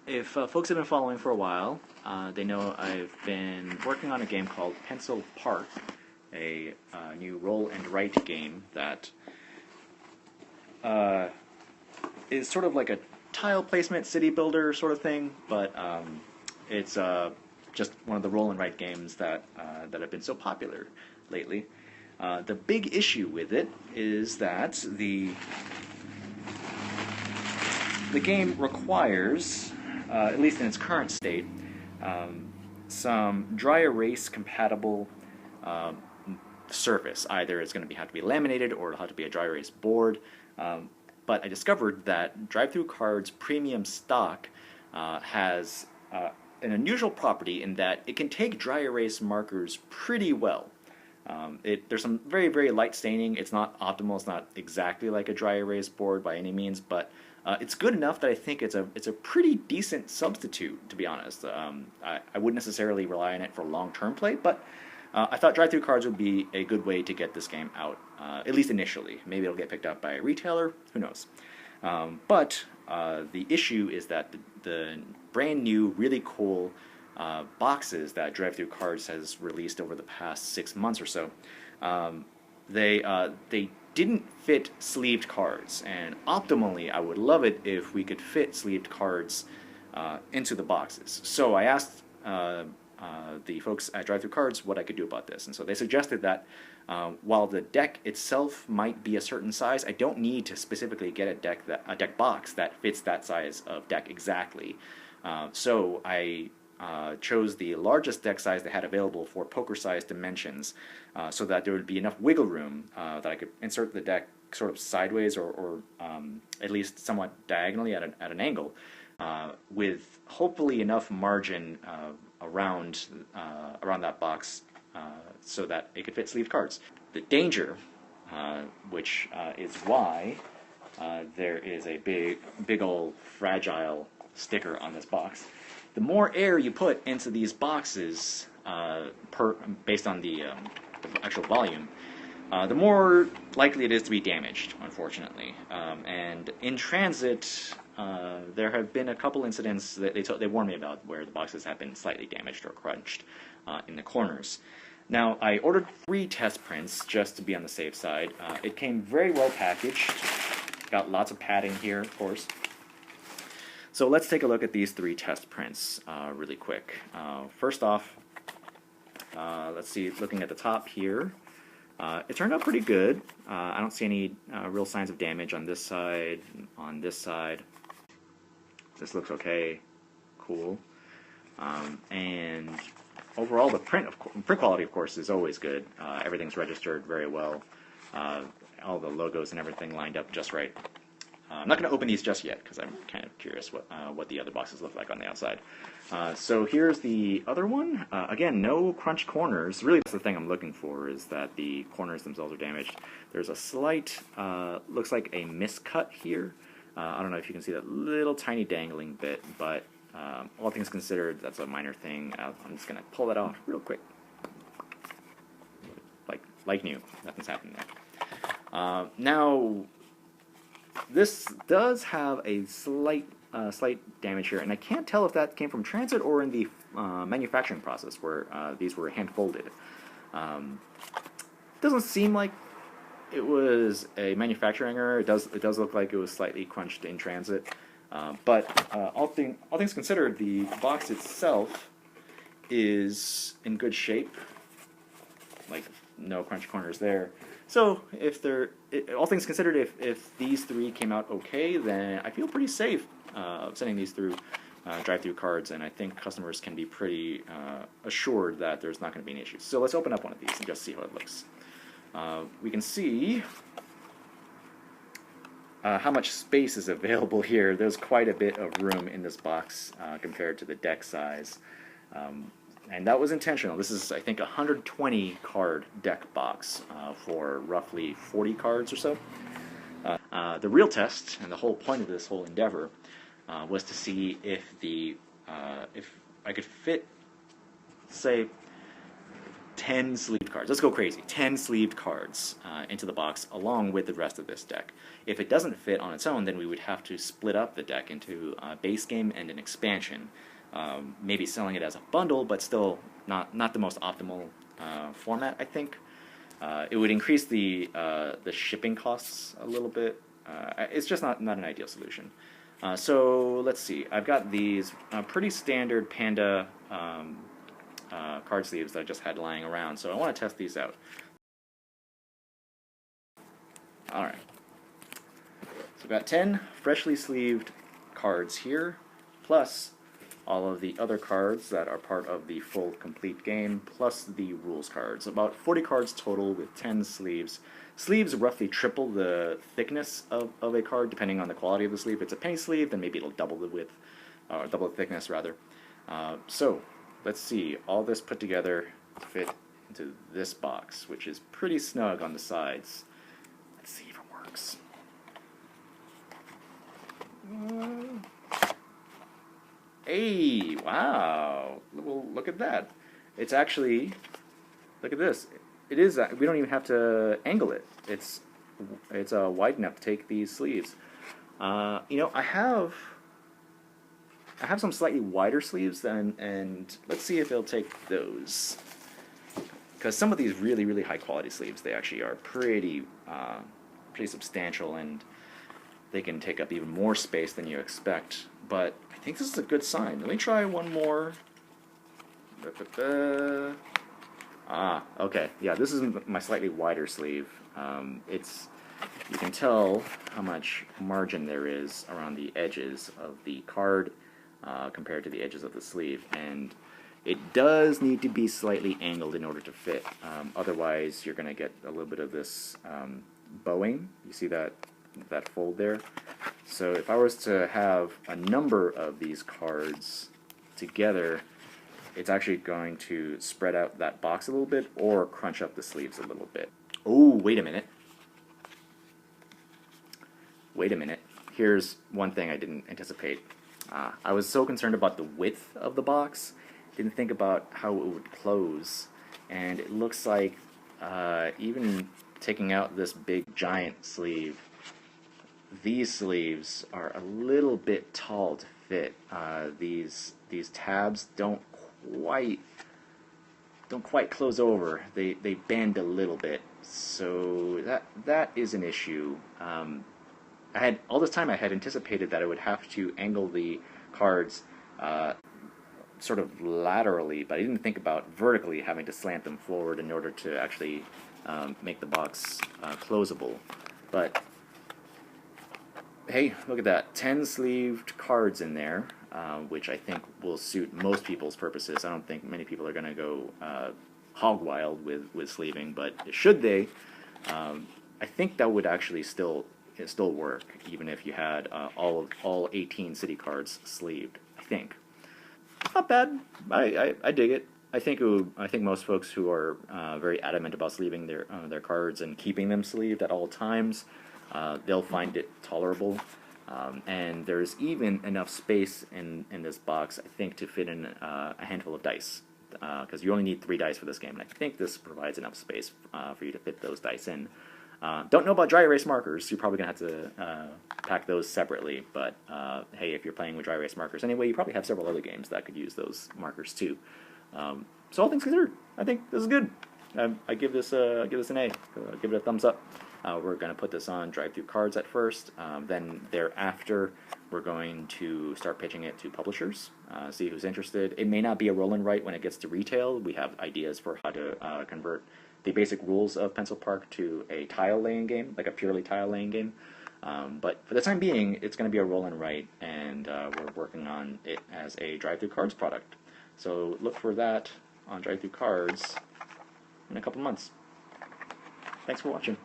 If folks have been following for a while, they know I've been working on a game called Pencil Park, a new roll and write game that is sort of like a tile placement city builder sort of thing, but it's just one of the roll and write games that have been so popular lately. The big issue with it is that the game requires, at least in its current state, some dry erase compatible surface. Either it's going to have to be laminated or it'll have to be a dry erase board. But I discovered that DriveThruCards premium stock has an unusual property in that it can take dry erase markers pretty well. There's some very, very light staining. It's not optimal. It's not exactly like a dry erase board by any means, but it's good enough that I think it's a pretty decent substitute, to be honest. I wouldn't necessarily rely on it for long-term play, but I thought DriveThruCards would be a good way to get this game out, at least initially. Maybe it'll get picked up by a retailer, who knows. But the issue is that the brand new, really cool boxes that DriveThruCards has released over the past 6 months or so, they didn't fit sleeved cards, and optimally I would love it if we could fit sleeved cards into the boxes. So I asked the folks at DriveThruCards what I could do about this, and so they suggested that while the deck itself might be a certain size, I don't need to specifically get a deck box that fits that size of deck exactly. So I chose the largest deck size they had available for poker-sized dimensions, so that there would be enough wiggle room that I could insert the deck sort of sideways or at least somewhat diagonally at an angle, with hopefully enough margin around that box so that it could fit sleeved cards. The danger, which is why there is a big old fragile sticker on this box. The more air you put into these boxes, based on the actual volume, the more likely it is to be damaged, unfortunately. And in transit, there have been a couple incidents that they warned me about where the boxes have been slightly damaged or crunched in the corners. Now, I ordered 3 test prints just to be on the safe side. It came very well packaged. Got lots of padding here, of course. So let's take a look at these 3 test prints really quick. First off, let's see, looking at the top here, it turned out pretty good. I don't see any real signs of damage on this side, on this side. This looks okay, cool. And overall, the print quality, of course, is always good. Everything's registered very well. All the logos and everything lined up just right. I'm not going to open these just yet because I'm kind of curious what the other boxes look like on the outside. So here's the other one. Again, no crunch corners. Really, that's the thing I'm looking for, is that the corners themselves are damaged. There's a slight, looks like a miscut here. I don't know if you can see that little tiny dangling bit, but all things considered, that's a minor thing. I'm just going to pull that off real quick. Like new. Nothing's happening there. Now, this does have a slight damage here, and I can't tell if that came from transit or in the manufacturing process where these were hand-folded. Doesn't seem like it was a manufacturing error. It does look like it was slightly crunched in transit, but all things considered, the box itself is in good shape. Like, no crunch corners there. So all things considered, if these 3 came out okay, then I feel pretty safe sending these through DriveThruCards, and I think customers can be pretty assured that there's not going to be any issues. So let's open up one of these and just see how it looks. We can see how much space is available here. There's quite a bit of room in this box compared to the deck size. And that was intentional. This is, I think, a 120 card deck box for roughly 40 cards or so. The real test, and the whole point of this whole endeavor, was to see if I could fit, say, 10 sleeved cards. Let's go crazy. 10 sleeved cards into the box along with the rest of this deck. If it doesn't fit on its own, then we would have to split up the deck into a base game and an expansion. Maybe selling it as a bundle, but still not the most optimal format, I think. It would increase the shipping costs a little bit. It's just not an ideal solution. So let's see. I've got these pretty standard Panda card sleeves that I just had lying around, so I want to test these out. Alright. So I've got 10 freshly sleeved cards here, plus all of the other cards that are part of the full complete game, plus the rules cards. About 40 cards total with 10 sleeves. Sleeves roughly triple the thickness of a card, depending on the quality of the sleeve. If it's a penny sleeve, then maybe it'll double the width, or double the thickness, rather. So, let's see. All this put together to fit into this box, which is pretty snug on the sides. Let's see if it works. Hey, wow. Well, look at that. It's actually, look at this. It is, we don't even have to angle it. It's wide enough to take these sleeves. You know, I have some slightly wider sleeves, and let's see if it'll take those. Because some of these really high quality sleeves, they actually are pretty substantial, and they can take up even more space than you expect. But I think this is a good sign. Let me try one more. Okay. Yeah, this is my slightly wider sleeve. You can tell how much margin there is around the edges of the card compared to the edges of the sleeve, and it does need to be slightly angled in order to fit. Otherwise, you're going to get a little bit of this bowing. You see that fold there? So if I was to have a number of these cards together, it's actually going to spread out that box a little bit or crunch up the sleeves a little bit. Oh, wait a minute. Wait a minute. Here's one thing I didn't anticipate. I was so concerned about the width of the box, didn't think about how it would close, and it looks like even taking out this big giant sleeve, these sleeves are a little bit tall to fit. These tabs don't quite close over. They bend a little bit, so that is an issue. All this time I had anticipated that I would have to angle the cards sort of laterally, but I didn't think about vertically having to slant them forward in order to actually make the box closable. But hey, look at that. 10 sleeved cards in there, which I think will suit most people's purposes. I don't think many people are going to go hog wild with sleeving, but should they, I think that would actually still work, even if you had all 18 city cards sleeved, I think. Not bad. I dig it. I think most folks who are very adamant about sleeving their cards and keeping them sleeved at all times, they'll find it tolerable. And there's even enough space in this box, I think, to fit in a handful of dice. Because you only need 3 dice for this game, and I think this provides enough space for you to fit those dice in. Don't know about dry erase markers. You're probably going to have to pack those separately, but hey, if you're playing with dry erase markers anyway, you probably have several other games that could use those markers too. So all things considered, I think this is good. I give this an A. Give it a thumbs up. We're going to put this on DriveThruCards at first. Then thereafter, we're going to start pitching it to publishers, see who's interested. It may not be a roll and write when it gets to retail. We have ideas for how to convert the basic rules of Pencil Park to a tile laying game, like a purely tile laying game. But for the time being, it's going to be a roll and write, and we're working on it as a DriveThruCards product. So look for that on DriveThruCards in a couple months. Thanks for watching.